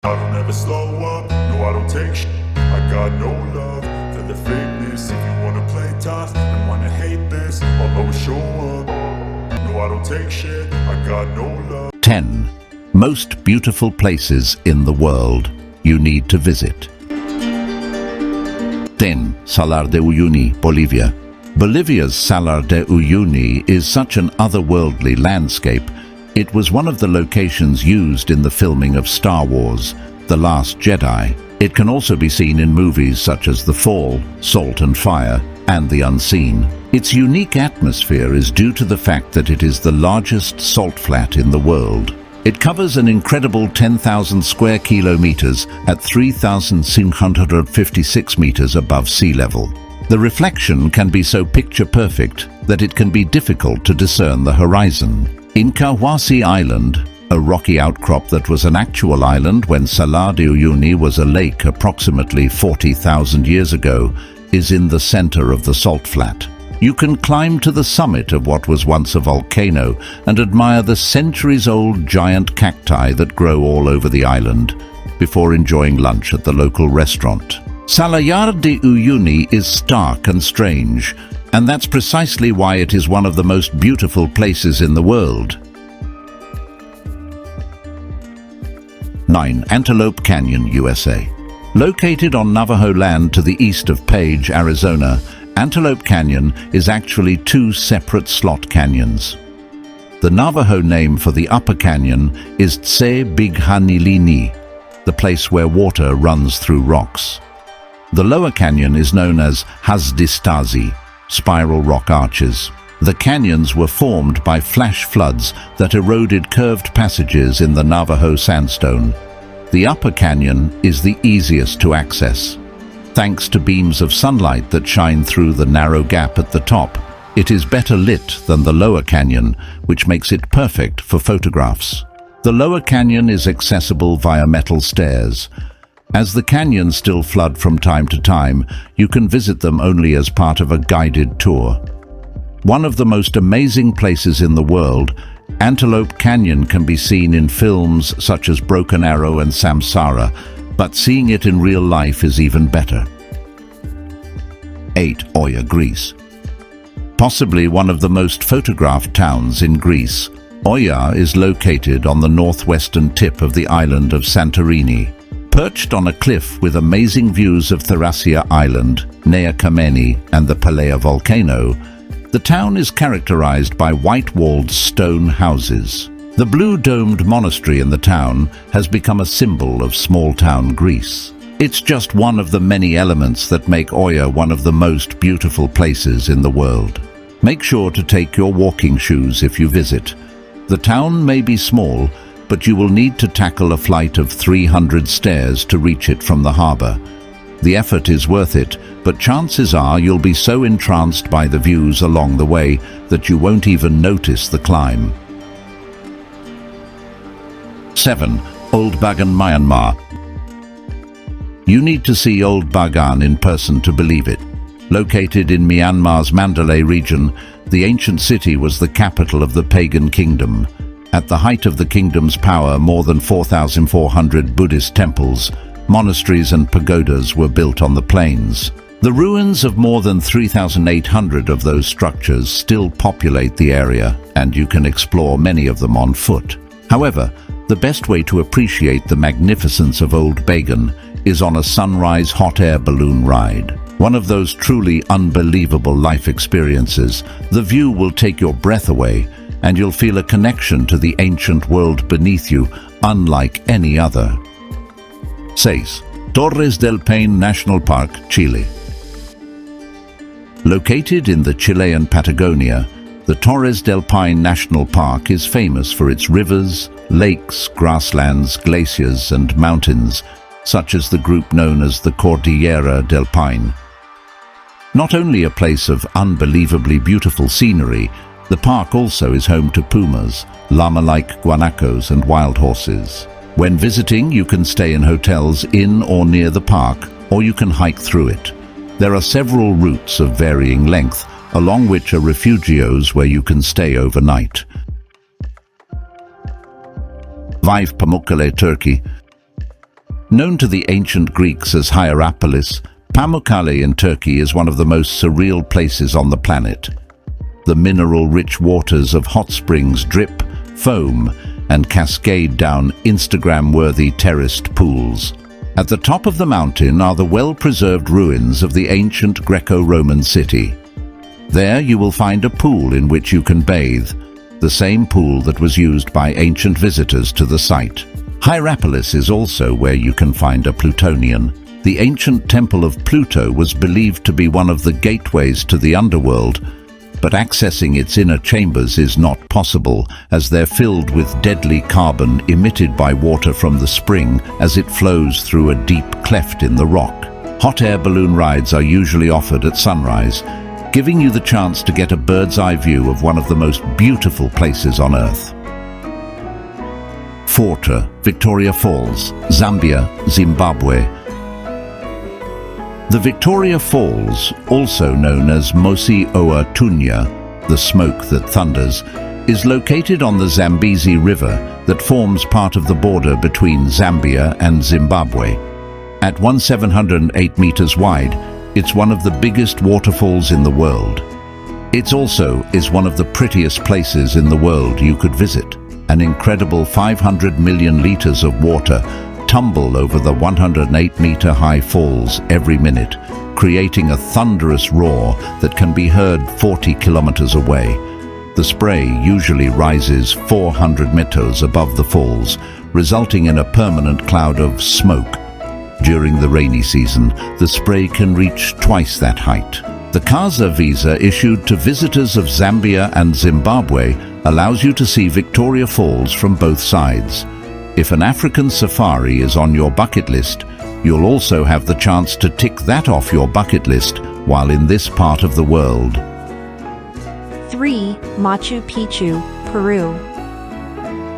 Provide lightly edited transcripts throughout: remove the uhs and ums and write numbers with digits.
I don't ever slow up, no I don't take shit. I got no love for the fakeness. If you wanna play tough and wanna hate this, I'll always show up. No I don't take shit, I got no love. 10. Most beautiful places in the world you need to visit. 10. Salar de Uyuni, Bolivia. Bolivia's Salar de Uyuni is such an otherworldly landscape. It was one of the locations used in the filming of Star Wars, The Last Jedi. It can also be seen in movies such as The Fall, Salt and Fire, and The Unseen. Its unique atmosphere is due to the fact that it is the largest salt flat in the world. It covers an incredible 10,000 square kilometers at 3,656 meters above sea level. The reflection can be so picture-perfect that it can be difficult to discern the horizon. Incahuasi Island, a rocky outcrop that was an actual island when Salar de Uyuni was a lake approximately 40,000 years ago, is in the center of the salt flat. You can climb to the summit of what was once a volcano and admire the centuries-old giant cacti that grow all over the island before enjoying lunch at the local restaurant. Salar de Uyuni is stark and strange, and that's precisely why it is one of the most beautiful places in the world. 9. Antelope Canyon, USA. Located on Navajo land to the east of Page, Arizona, Antelope Canyon is actually two separate slot canyons. The Navajo name for the upper canyon is Tse Bighanilini, the place where water runs through rocks. The lower canyon is known as Hasdistazi, spiral rock arches. The canyons were formed by flash floods that eroded curved passages in the Navajo sandstone. The upper canyon is the easiest to access. Thanks to beams of sunlight that shine through the narrow gap at the top, it is better lit than the lower canyon, which makes it perfect for photographs. The lower canyon is accessible via metal stairs. As the canyons still flood from time to time, you can visit them only as part of a guided tour. One of the most amazing places in the world, Antelope Canyon can be seen in films such as Broken Arrow and Samsara, but seeing it in real life is even better. 8. Oia, Greece. Possibly one of the most photographed towns in Greece, Oia is located on the northwestern tip of the island of Santorini. Perched on a cliff with amazing views of Thracia Island, Nea Kameni, and the Pelea volcano, the town is characterized by white-walled stone houses. The blue-domed monastery in the town has become a symbol of small-town Greece. It's just one of the many elements that make Oia one of the most beautiful places in the world. Make sure to take your walking shoes if you visit. The town may be small, but you will need to tackle a flight of 300 stairs to reach it from the harbor. The effort is worth it, but chances are you'll be so entranced by the views along the way that you won't even notice the climb. 7. Old Bagan, Myanmar. You need to see Old Bagan in person to believe it. Located in Myanmar's Mandalay region, the ancient city was the capital of the pagan kingdom. At the height of the kingdom's power, more than 4,400 Buddhist temples, monasteries and pagodas were built on the plains. The ruins of more than 3,800 of those structures still populate the area, and you can explore many of them on foot. However, the best way to appreciate the magnificence of Old Bagan is on a sunrise hot air balloon ride. One of those truly unbelievable life experiences. The view will take your breath away, and you'll feel a connection to the ancient world beneath you, unlike any other. 6. Torres del Paine National Park, Chile. Located in the Chilean Patagonia, the Torres del Paine National Park is famous for its rivers, lakes, grasslands, glaciers, and mountains, such as the group known as the Cordillera del Paine. Not only a place of unbelievably beautiful scenery, the park also is home to pumas, llama-like guanacos, and wild horses. When visiting, you can stay in hotels in or near the park, or you can hike through it. There are several routes of varying length, along which are refugios where you can stay overnight. 5. Pamukkale, Turkey. Known to the ancient Greeks as Hierapolis, Pamukkale in Turkey is one of the most surreal places on the planet. The mineral-rich waters of hot springs drip, foam, and cascade down Instagram-worthy terraced pools. At the top of the mountain are the well-preserved ruins of the ancient Greco-Roman city. There you will find a pool in which you can bathe, the same pool that was used by ancient visitors to the site. Hierapolis is also where you can find a Plutonian. The ancient temple of Pluto was believed to be one of the gateways to the underworld, but accessing its inner chambers is not possible as they're filled with deadly carbon emitted by water from the spring as it flows through a deep cleft in the rock. Hot air balloon rides are usually offered at sunrise, giving you the chance to get a bird's-eye view of one of the most beautiful places on Earth. Forte, Victoria Falls, Zambia, Zimbabwe. The Victoria Falls, also known as Mosi Oa Tunya, the smoke that thunders, is located on the Zambezi River that forms part of the border between Zambia and Zimbabwe. At 1,708 meters wide, it's one of the biggest waterfalls in the world. It also is one of the prettiest places in the world you could visit. An incredible 500 million liters of water tumble over the 108-meter-high falls every minute, creating a thunderous roar that can be heard 40 kilometers away. The spray usually rises 400 meters above the falls, resulting in a permanent cloud of smoke. During the rainy season, the spray can reach twice that height. The Kaza visa issued to visitors of Zambia and Zimbabwe allows you to see Victoria Falls from both sides. If an African safari is on your bucket list, you'll also have the chance to tick that off your bucket list while in this part of the world. 3. Machu Picchu, Peru.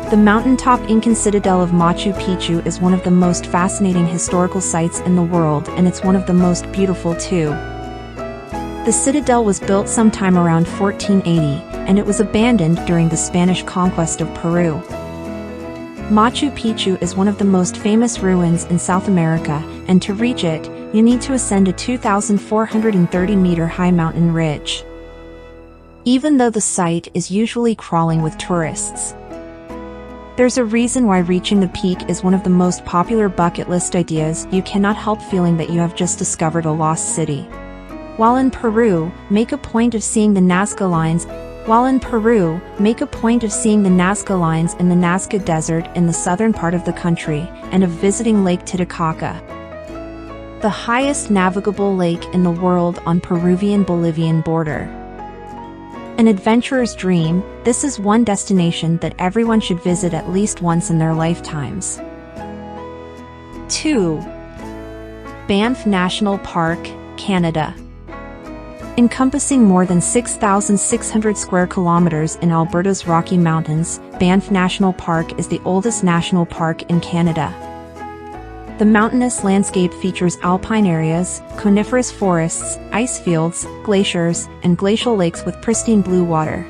The mountaintop Incan citadel of Machu Picchu is one of the most fascinating historical sites in the world, and it's one of the most beautiful too. The citadel was built sometime around 1480, and it was abandoned during the Spanish conquest of Peru. Machu Picchu is one of the most famous ruins in South America, and to reach it, you need to ascend a 2,430-meter high mountain ridge. Even though the site is usually crawling with tourists, there's a reason why reaching the peak is one of the most popular bucket list ideas. You cannot help feeling that you have just discovered a lost city. While in Peru, make a point of seeing the Nazca lines in the Nazca Desert in the southern part of the country, and of visiting Lake Titicaca, the highest navigable lake in the world on Peruvian-Bolivian border. An adventurer's dream, this is one destination that everyone should visit at least once in their lifetimes. 2. Banff National Park, Canada. Encompassing more than 6,600 square kilometers in Alberta's Rocky Mountains, Banff National Park is the oldest national park in Canada. The mountainous landscape features alpine areas, coniferous forests, ice fields, glaciers, and glacial lakes with pristine blue water.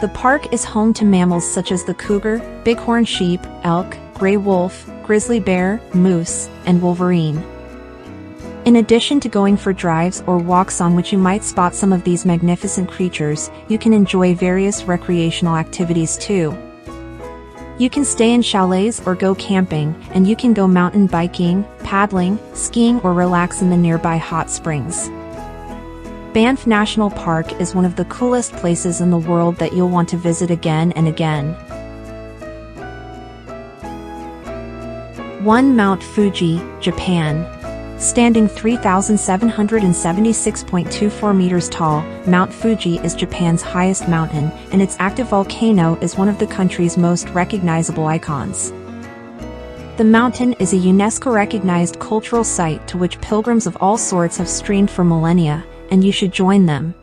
The park is home to mammals such as the cougar, bighorn sheep, elk, gray wolf, grizzly bear, moose, and wolverine. In addition to going for drives or walks on which you might spot some of these magnificent creatures, you can enjoy various recreational activities too. You can stay in chalets or go camping, and you can go mountain biking, paddling, skiing, or relax in the nearby hot springs. Banff National Park is one of the coolest places in the world that you'll want to visit again and again. 1. Mount Fuji, Japan. Standing 3,776.24 meters tall, Mount Fuji is Japan's highest mountain, and its active volcano is one of the country's most recognizable icons. The mountain is a UNESCO-recognized cultural site to which pilgrims of all sorts have streamed for millennia, and you should join them.